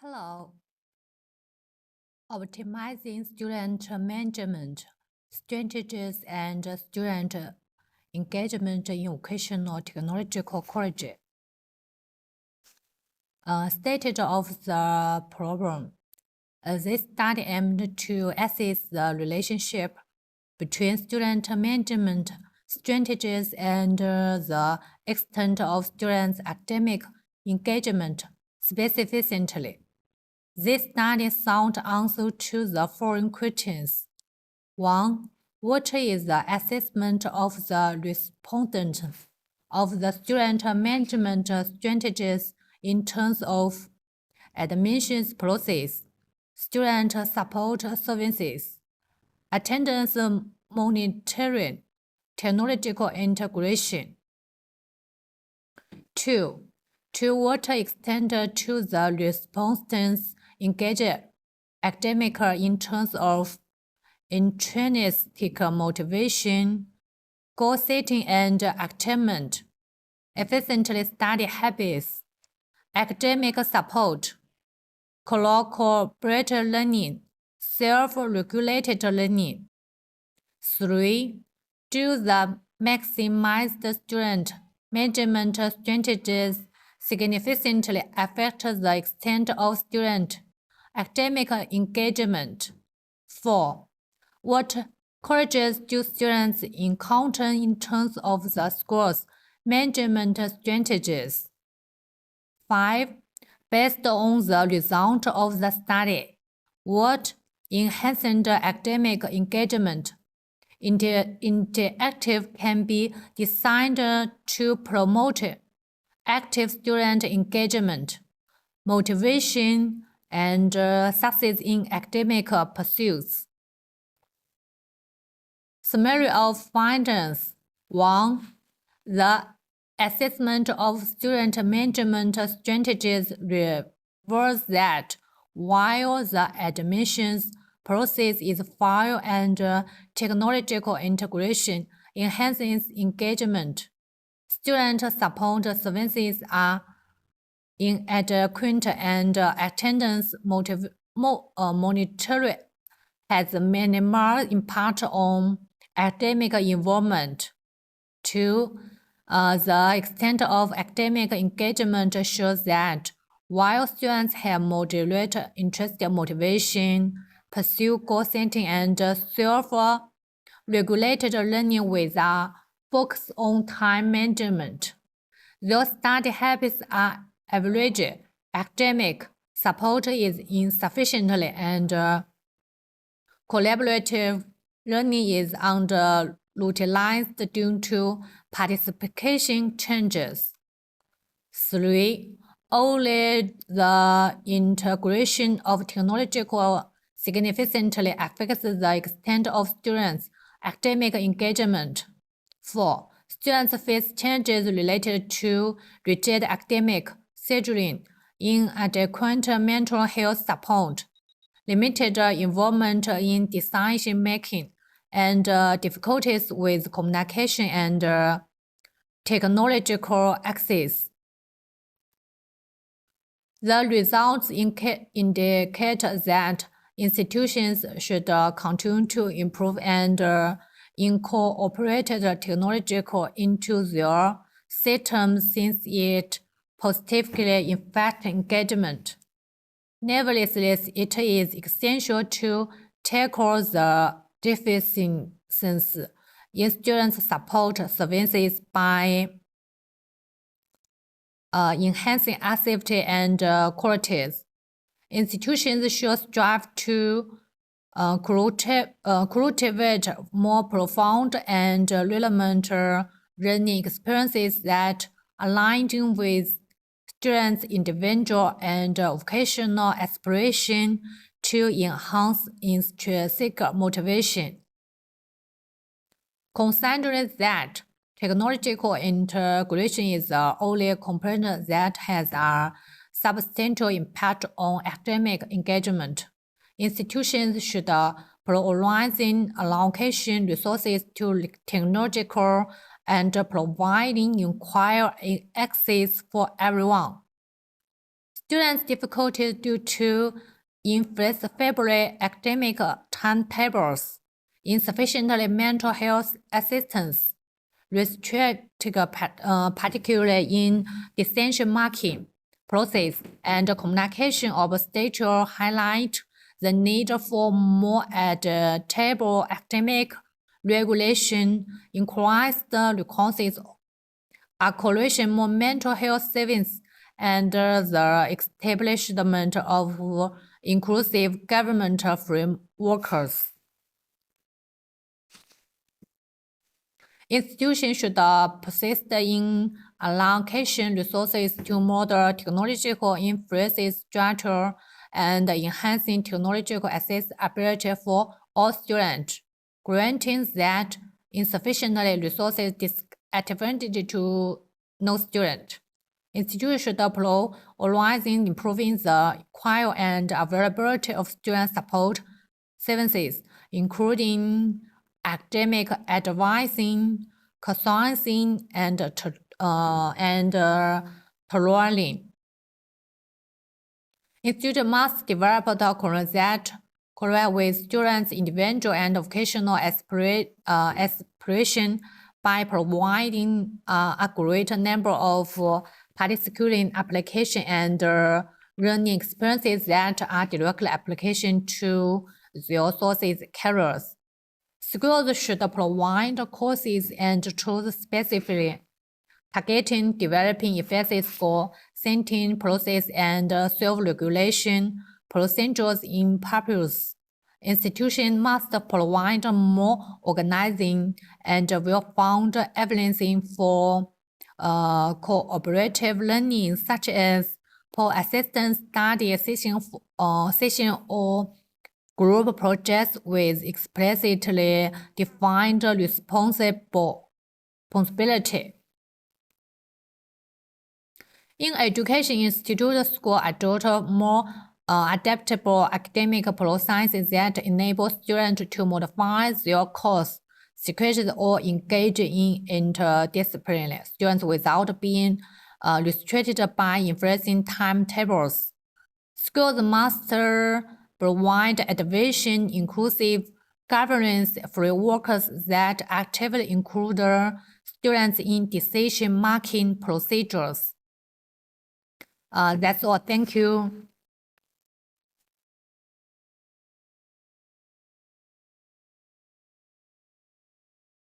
Hello. Optimizing student management strategies and student engagement in vocational technological college. Status of the problem. This study aimed to assess the relationship between student management strategies and the extent of students' academic engagement specifically. This study sought answers to the following questions. 1. What is the assessment of the respondent of the student management strategies in terms of admissions process, student support services, attendance monitoring, technological integration? 2. To what extent do the respondents engage academically in terms of intrinsic motivation, goal setting and attainment, efficiently study habits, academic support, collaborative learning, self-regulated learning? 3. Do the maximized student management strategies significantly affect the extent of student academic engagement? 4. What challenges do students encounter in terms of the school's management strategies? 5. Based on the result of the study, what enhanced academic engagement interactive can be designed to promote active student engagement, motivation, and success in academic pursuits? Summary of findings. 1. The assessment of student management strategies reveals that while the admissions process is file and technological integration enhances engagement, student support services are inadequate and attendance monitoring has minimal impact on academic involvement. 2. The extent of academic engagement shows that while students have moderate intrinsic motivation, pursue goal setting and self-regulated learning with a focus on time management, their study habits are average, academic support is insufficient, and collaborative learning is underutilized due to participation changes. 3. Only the integration of technological significantly affects the extent of students' academic engagement. 4. Students face changes related to rigid academic scheduling, inadequate mental health support, limited involvement in decision-making, and difficulties with communication and technological access. The results indicate that institutions should continue to improve and incorporate technology into their systems since it positively affects engagement. Nevertheless, it is essential to tackle the deficiencies in student support services by enhancing activity and qualities. Institutions should strive to cultivate more profound and relevant learning experiences that align with students' individual and vocational aspiration to enhance intrinsic motivation. Considering that technological integration is the only component that has a substantial impact on academic engagement, institutions should prioritize allocation resources to technological and providing required access for everyone. Students' difficulties due to inflexible academic timetables, insufficient mental health assistance, restricted particularly in decision making process and communication of stature highlight the need for more adaptable academic regulation, increased resources, acceleration more mental health savings, and the establishment of inclusive government frameworks. Institutions should persist in allocation resources to model technological infrastructure and enhancing technological accessibility for all students, granting that insufficient resources disadvantage to no student. Institutions should prioritize improving the quality and availability of student support services, including academic advising, counseling, and tutoring. Institutions must develop the curriculum that correlate with students' individual and vocational aspiration by providing a great number of participating application and learning experiences that are directly application to their sources careers. Schools should provide courses and tools specifically targeting developing effects for thinking process and self-regulation procedures in pupils. Institutions must provide more organizing and well-founded evidence for cooperative learning, such as per-assistant study session or group projects with explicitly defined responsibility. In education, institutes schools adopt more adaptable academic processes that enable students to modify their course sequences or engage in interdisciplinary students without being restricted by influencing timetables. Schools must provide advanced inclusive governance frameworks that actively include students in decision-making procedures. That's all. Thank you.